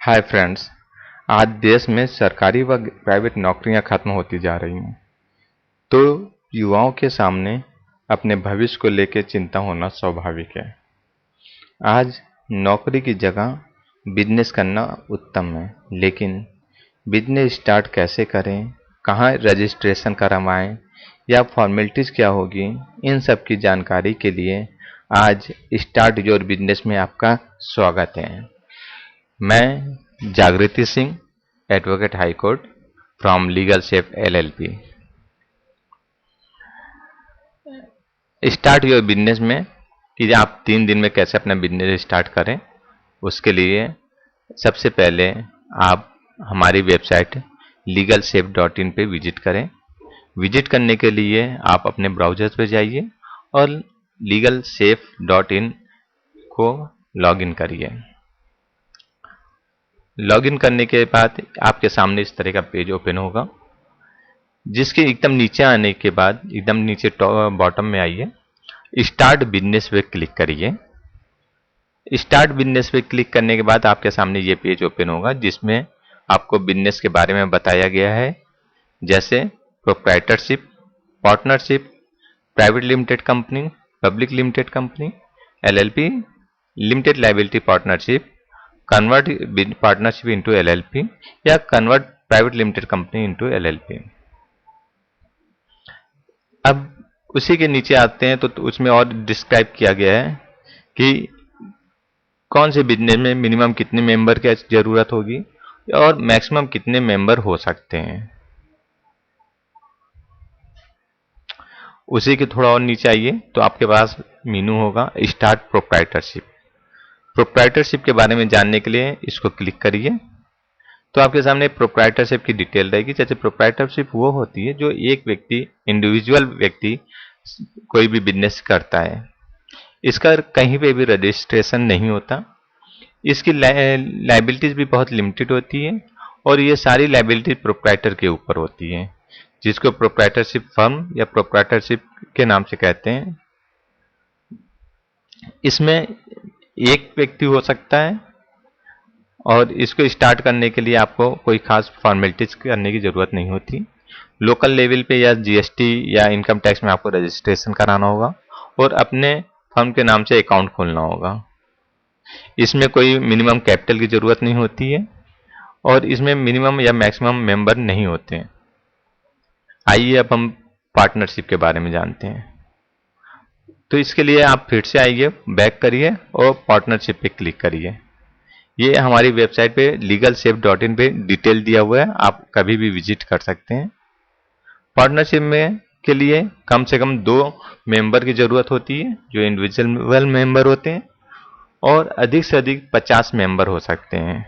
Hi friends. आज देश में सरकारी व प्राइवेट नौकरियां खत्म होती जा रही हैं, तो युवाओं के सामने अपने भविष्य को लेकर चिंता होना स्वाभाविक है। आज नौकरी की जगह बिजनेस करना उत्तम है, लेकिन बिजनेस स्टार्ट कैसे करें, कहाँ रजिस्ट्रेशन करवाएं या फॉर्मेलिटीज़ क्या होगी, इन सब की जानकारी के लिए आज स्टार्ट योर बिजनेस में आपका स्वागत है। मैं जागृति Singh, advocate high court from legal chef LLP। Start your business में कि आप 3 दिन में कैसे अपना बिजनेस स्टार्ट करें, उसके लिए सबसे पहले आप हमारी वेबसाइट legalsafe.in पे विजिट करें। विजिट करने के लिए आप अपने ब्राउज़र पे जाइए और legalsafe.in को लॉगिन करिए। लॉगिन करने के बाद आपके सामने इस तरह का पेज ओपन होगा, जिसके एकदम नीचे आने के बाद एकदम नीचे बॉटम में आइए, स्टार्ट बिजनेस पे क्लिक करिए। स्टार्ट बिजनेस पे क्लिक करने के बाद आपके सामने ये पेज ओपन होगा, जिसमें आपको बिजनेस के बारे में बताया गया है, जैसे proprietorship, partnership, private limited company, public limited company, LLP, limited liability partnership, convert partnership into LLP या convert private limited company into LLP। अब उसी के नीचे आते हैं तो उसमें और डिस्क्राइब किया गया है कि कौन से बिजनेस में मिनिमम कितने मेंबर की जरूरत होगी और मैक्सिमम कितने मेंबर हो सकते हैं। उसी के थोड़ा और नीचे आइए तो आपके पास मेनू होगा स्टार्ट प्रोप्राइटरशिप। प्रोप्राइटरशिप के बारे में जानने के लिए इसको क्लिक करिए तो आपके सामने प्रोप्राइटरशिप की डिटेल रहेगी। जैसे प्रोप्राइटरशिप वो होती है जो एक व्यक्ति, इंडिविजुअल व्यक्ति कोई भी बिजनेस करता है, इसका कहीं पे भी रजिस्ट्रेशन नहीं होता, इसकी लाइबिलिटीज भी बहुत लिमिटेड होती है और ये सारी लाइबिलिटी प्रोप्राइटर के ऊपर होती है, जिसको प्रोप्राइटरशिप फर्म या प्रोप्राइटरशिप के नाम से कहते हैं। इसमें एक व्यक्ति हो सकता है और इसको स्टार्ट करने के लिए आपको कोई खास फॉर्मेलिटीज करने की जरूरत नहीं होती। लोकल लेवल पे या GST या इनकम टैक्स में आपको रजिस्ट्रेशन कराना होगा और अपने फर्म के नाम से अकाउंट खोलना होगा। इसमें कोई मिनिमम कैपिटल की जरूरत नहीं होती है और इसमें मिनिमम या मैक्सिमम मेंबर नहीं होते हैं। आइए अब हम पार्टनरशिप के बारे में जानते हैं। तो इसके लिए आप फिर से आइए, बैक करिए और पार्टनरशिप पे क्लिक करिए। ये हमारी वेबसाइट पे legalsafe.in पे डिटेल दिया हुआ है, आप कभी भी विजिट कर सकते हैं। पार्टनरशिप में के लिए कम से कम 2 मेंबर की जरूरत होती है जो इंडिविजुअल मेंबर होते हैं और अधिक से अधिक 50 मेंबर हो सकते हैं।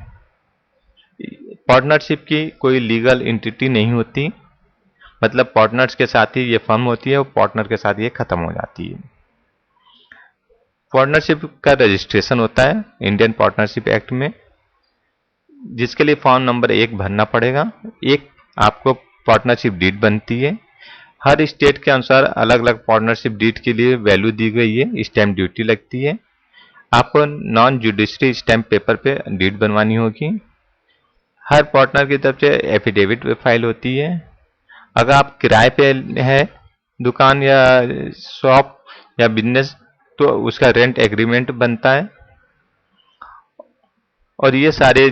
पार्टनरशिप की कोई लीगल एंटिटी नहीं होती, मतलब पार्टनर्स के साथ ही ये फर्म होती है और पार्टनर के साथ ये खत्म हो जाती है। पार्टनरशिप का रजिस्ट्रेशन होता है इंडियन पार्टनरशिप एक्ट में, जिसके लिए फॉर्म नंबर 1 भरना पड़ेगा। एक आपको पार्टनरशिप डीड बनती है। हर स्टेट के अनुसार अलग अलग पार्टनरशिप डीड के लिए वैल्यू दी गई है, स्टैंप ड्यूटी लगती है। आपको नॉन जुडिशरी स्टैंप पेपर पे डीड बनवानी होगी। हर पार्टनर की तरफ से एफिडेविट फाइल होती है। अगर आप किराए पे है दुकान या शॉप या बिजनेस तो उसका रेंट एग्रीमेंट बनता है और ये सारे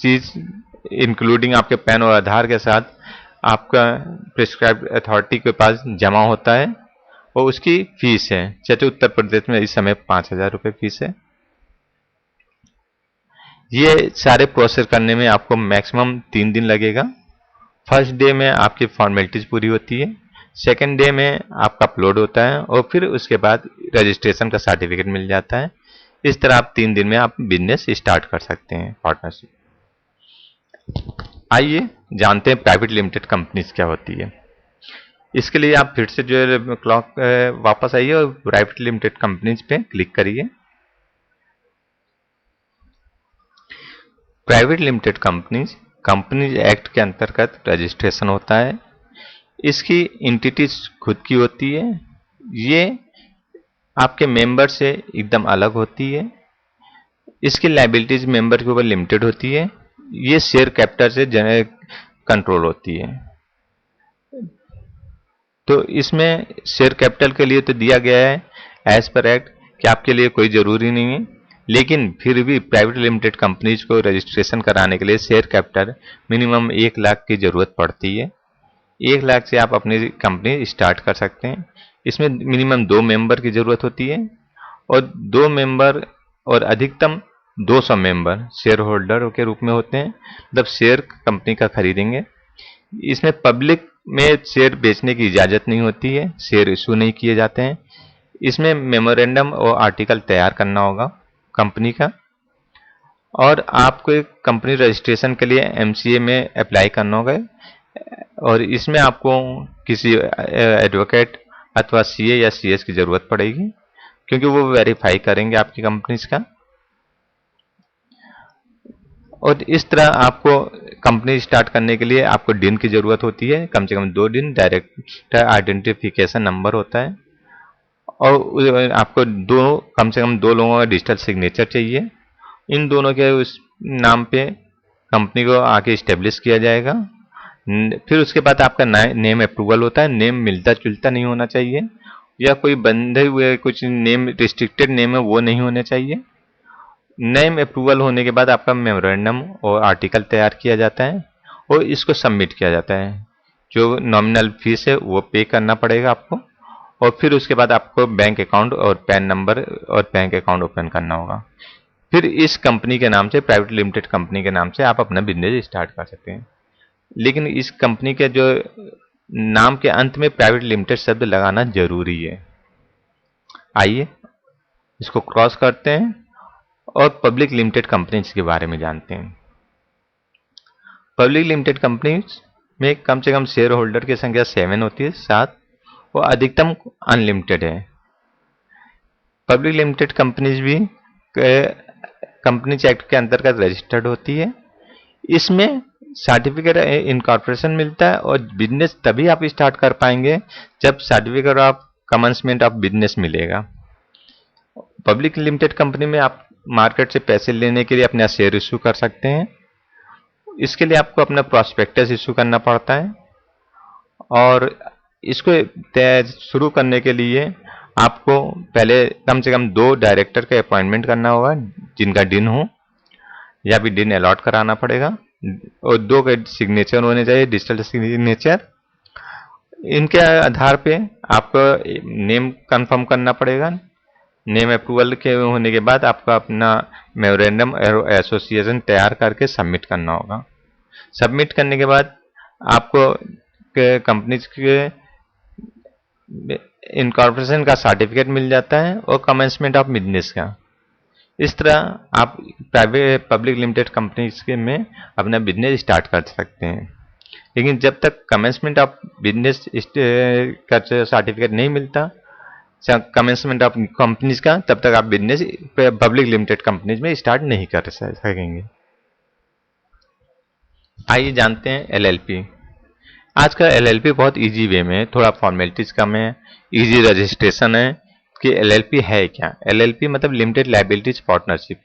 चीज इंक्लूडिंग आपके पैन और आधार के साथ आपका प्रिस्क्राइब्ड अथॉरिटी के पास जमा होता है और उसकी फीस है। जैसे उत्तर प्रदेश में इस समय 5,000 रुपये फीस है। ये सारे प्रोसेस करने में आपको मैक्सिमम 3 दिन लगेगा। फर्स्ट डे में आपकी फॉर्मेलिटीज पूरी होती है, सेकेंड डे में आपका अपलोड होता है और फिर उसके बाद रजिस्ट्रेशन का सर्टिफिकेट मिल जाता है। इस तरह आप 3 दिन में आप बिजनेस स्टार्ट कर सकते हैं पार्टनरशिप। आइए जानते हैं प्राइवेट लिमिटेड कंपनीज क्या होती है। इसके लिए आप फिर से जो है क्लॉक वापस आइए और प्राइवेट लिमिटेड कंपनीज पे क्लिक करिए। Private limited companies companies act के अंतर्गत रजिस्ट्रेशन होता है। इसकी एंटिटीज खुद की होती है, ये आपके मेंबर से एकदम अलग होती है। इसकी लायबिलिटीज मेंबर के ऊपर लिमिटेड होती है। ये शेयर कैपिटल से कंट्रोल होती है। तो इसमें शेयर कैपिटल के लिए तो दिया गया है एज पर एक्ट कि आपके लिए कोई जरूरी नहीं है, लेकिन फिर भी प्राइवेट लिमिटेड कंपनीज को रजिस्ट्रेशन कराने के लिए शेयर कैपिटल मिनिमम 1 लाख की जरूरत पड़ती है। 1 लाख से आप अपनी कंपनी स्टार्ट कर सकते हैं। इसमें मिनिमम 2 मेंबर की जरूरत होती है और 2 मेंबर और अधिकतम 200 मेंबर शेयर होल्डर के रूप में होते हैं, मतलब शेयर कंपनी का खरीदेंगे। इसमें पब्लिक में शेयर बेचने की इजाजत नहीं होती है, शेयर इशू नहीं किए जाते हैं। इसमें मेमोरेंडम और आर्टिकल तैयार करना होगा कंपनी का, और आपको एक कंपनी रजिस्ट्रेशन के लिए एमसीए में अप्लाई करना होगा, और इसमें आपको किसी एडवोकेट अथवा सीए या सीएस की जरूरत पड़ेगी, क्योंकि वो वेरीफाई करेंगे आपकी कंपनीज का। और इस तरह आपको कंपनी स्टार्ट करने के लिए आपको डिन की जरूरत होती है, कम से कम 2 डिन, डायरेक्टर आइडेंटिफिकेशन नंबर होता है, और आपको कम से कम 2 लोगों का डिजिटल सिग्नेचर चाहिए। इन दोनों के उस नाम पे कंपनी को आके स्टेब्लिश किया जाएगा। फिर उसके बाद आपका नेम अप्रूवल होता है। नेम मिलता जुलता नहीं होना चाहिए, या कोई बंधे हुए कुछ नेम रिस्ट्रिक्टेड नेम है वो नहीं होने चाहिए। नेम अप्रूवल होने के बाद आपका मेमोरेंडम और आर्टिकल तैयार किया जाता है और इसको सबमिट किया जाता है। जो नॉमिनल फीस है वो पे करना पड़ेगा आपको, और फिर उसके बाद आपको बैंक अकाउंट और पैन नंबर और बैंक अकाउंट ओपन करना होगा। फिर इस कंपनी के नाम से, प्राइवेट लिमिटेड कंपनी के नाम से आप अपना बिजनेस स्टार्ट कर सकते हैं। लेकिन इस कंपनी के जो नाम के अंत में प्राइवेट लिमिटेड शब्द लगाना जरूरी है। आइए इसको क्रॉस करते हैं और पब्लिक लिमिटेड कंपनीज के बारे में जानते हैं। पब्लिक लिमिटेड कंपनीज में कम से कम शेयर होल्डर की संख्या 7 होती है, 7, और अधिकतम अनलिमिटेड है। पब्लिक लिमिटेड कंपनीज भी कंपनीज एक्ट के अंतर्गत रजिस्टर्ड होती है। इसमें सर्टिफिकेट इनकॉर्पोरेशन मिलता है, और बिजनेस तभी आप स्टार्ट कर पाएंगे जब certificate of commencement of business मिलेगा। पब्लिक लिमिटेड कंपनी में आप मार्केट से पैसे लेने के लिए अपना शेयर इशू कर सकते हैं। इसके लिए आपको अपना प्रॉस्पेक्टस इशू करना पड़ता है, और इसको शुरू करने के लिए आपको पहले कम से कम 2 डायरेक्टर का अपॉइंटमेंट करना होगा जिनका डिन हो, या भी डिन अलॉट कराना पड़ेगा, और 2 के सिग्नेचर होने चाहिए, डिजिटल सिग्नेचर। इनके आधार पे आपको नेम कंफर्म करना पड़ेगा। नेम अप्रूवल के होने के बाद आपका अपना मेमोरेंडम और एसोसिएशन तैयार करके सबमिट करना होगा। सबमिट करने के बाद आपको कंपनी के इनकॉर्पोरेशन का सर्टिफिकेट मिल जाता है और कमेंसमेंट ऑफ बिजनेस का। इस तरह आप प्राइवेट पब्लिक लिमिटेड कंपनीज के में अपना बिजनेस स्टार्ट कर सकते हैं। लेकिन जब तक कमेंसमेंट ऑफ बिजनेस का सर्टिफिकेट नहीं मिलता, कमेंसमेंट ऑफ कंपनीज का, तब तक आप बिजनेस पब्लिक लिमिटेड कंपनीज में स्टार्ट नहीं कर सकेंगे। आइए जानते हैं एलएलपी। आज का एलएलपी बहुत इजी वे में, थोड़ा फॉर्मेलिटीज कम है, इजी रजिस्ट्रेशन है। कि एलएलपी है क्या? एलएलपी मतलब लिमिटेड लायबिलिटीज पार्टनरशिप।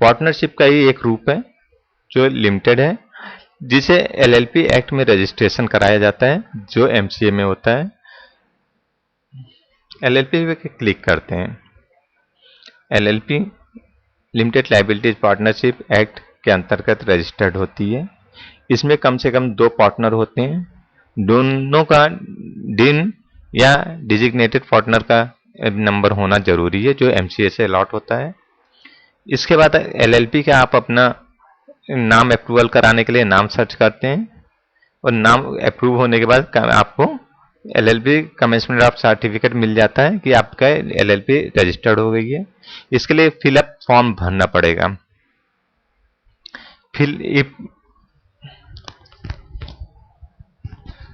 पार्टनरशिप का ही एक रूप है जो लिमिटेड है, जिसे एलएलपी एक्ट में रजिस्ट्रेशन कराया जाता है, जो एमसीए में होता है। एलएलपी पे क्लिक करते हैं। LLP limited liabilities partnership act के अंतर्गत रजिस्टर्ड होती है। इसमें कम से कम 2 पार्टनर होते हैं। दोनों का डिन या डिजिग्नेटेड पार्टनर का नंबर होना जरूरी है, जो एमसीए से अलॉट होता है। इसके बाद एलएलपी का आप अपना नाम अप्रूवल कराने के लिए नाम सर्च करते हैं, और नाम अप्रूव होने के बाद आपको एलएलपी कमेंसमेंट ऑफ सर्टिफिकेट मिल जाता है कि आपका एलएलपी रजिस्टर्ड हो गई है। इसके लिए फिलअप फॉर्म भरना पड़ेगा।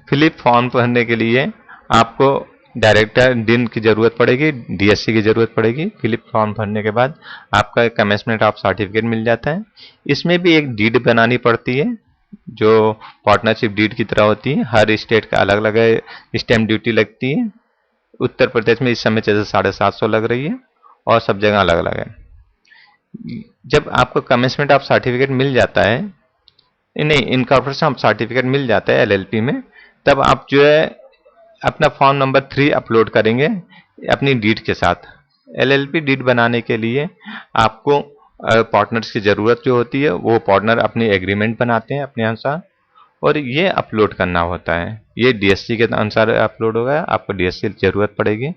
फिलिप फॉर्म भरने के लिए आपको डायरेक्टर डिन की जरूरत पड़ेगी, डीएससी की जरूरत पड़ेगी। फिलिप फॉर्म भरने के बाद आपका कमेंसमेंट ऑफ सर्टिफिकेट मिल जाता है। इसमें भी एक डीड बनानी पड़ती है, जो पार्टनरशिप डीड की तरह होती है। हर स्टेट का अलग अलग स्टैंप ड्यूटी लगती है। उत्तर प्रदेश में इस समय जैसे 750 लग रही है, और सब जगह अलग अलग है। जब आपको कमेंसमेंट ऑफ सर्टिफिकेट मिल जाता है, नहीं, इनकॉर्पोरेशन ऑफ सर्टिफिकेट मिल जाता है एलएलपी में, तब आप जो है अपना फॉर्म नंबर 3 अपलोड करेंगे अपनी डीड के साथ। एलएलपी डीड बनाने के लिए आपको पार्टनर्स की ज़रूरत जो होती है, वो पार्टनर अपनी एग्रीमेंट बनाते हैं अपने अनुसार, और ये अपलोड करना होता है। ये डीएससी के अनुसार अपलोड होगा, आपको डीएससी की ज़रूरत पड़ेगी,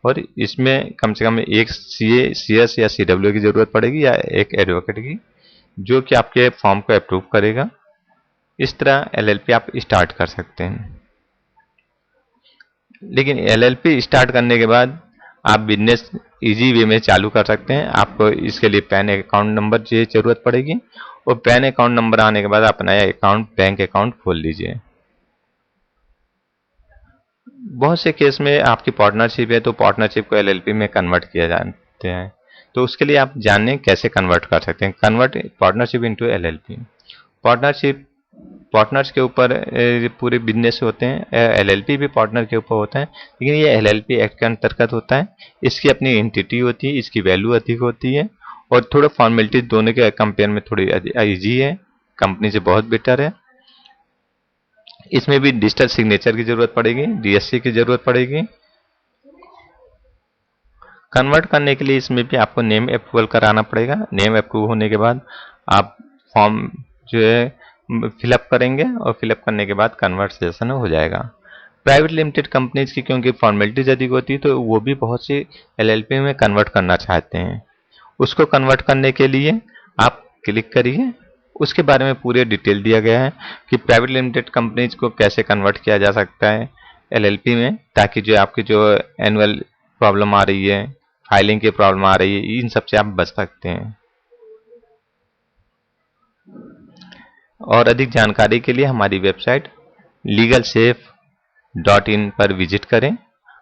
और इसमें कम से कम एक सीए, सीएस या सीडब्ल्यू की ज़रूरत पड़ेगी, या एक एडवोकेट की, जो कि आपके फॉर्म को अप्रूव करेगा। इस तरह एलएलपी आप स्टार्ट कर सकते हैं। लेकिन एलएलपी स्टार्ट करने के बाद आप बिजनेस इजी वे में चालू कर सकते हैं। आपको इसके लिए पैन अकाउंट नंबर की जरूरत पड़ेगी, और पैन अकाउंट नंबर आने के बाद आप नया अकाउंट, बैंक अकाउंट खोल लीजिए। बहुत से केस में आपकी पार्टनरशिप है, तो पार्टनरशिप को एलएलपी में कन्वर्ट किया जाते हैं, तो उसके लिए आप जानें कैसे कन्वर्ट कर सकते हैं। Convert partnership into LLP. Partnership partners के ऊपर पूरे बिजनेस होते हैं, एलएलपी भी पार्टनर के ऊपर होता है, लेकिन ये एलएलपी एक्ट के अंतर्गत होता है। इसकी अपनी एंटिटी होती है, इसकी वैल्यू अधिक होती है, और थोड़ा फॉर्मेलिटी दोनों के कंपेयर में थोड़ी ईजी है, कंपनी से बहुत बेटर है। इसमें भी डिजिटल सिग्नेचर की जरूरत पड़ेगी, डीएससी की जरूरत पड़ेगी। कन्वर्ट करने के लिए इसमें भी आपको नेम अप्रूवल कराना पड़ेगा। नेम अप्रूव होने के बाद आप फॉर्म जो है फिलअप करेंगे, और फिलअप करने के बाद कन्वर्सेशन हो जाएगा। प्राइवेट लिमिटेड कंपनीज की क्योंकि फॉर्मेलिटीज अधिक होती है, तो वो भी बहुत सी एलएलपी में कन्वर्ट करना चाहते हैं। उसको कन्वर्ट करने के लिए आप क्लिक करिए, उसके बारे में पूरे डिटेल दिया गया है कि प्राइवेट लिमिटेड कंपनीज को कैसे कन्वर्ट किया जा सकता है एलएलपी में, ताकि जो आपकी जो एनुअल प्रॉब्लम आ रही है, फाइलिंग की प्रॉब्लम आ रही है, इन सब से आप बच सकते हैं। और अधिक जानकारी के लिए हमारी वेबसाइट legalsafe.in पर विजिट करें,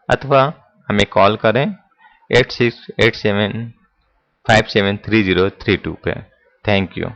अथवा हमें कॉल करें 8687573032 पे। Thank you.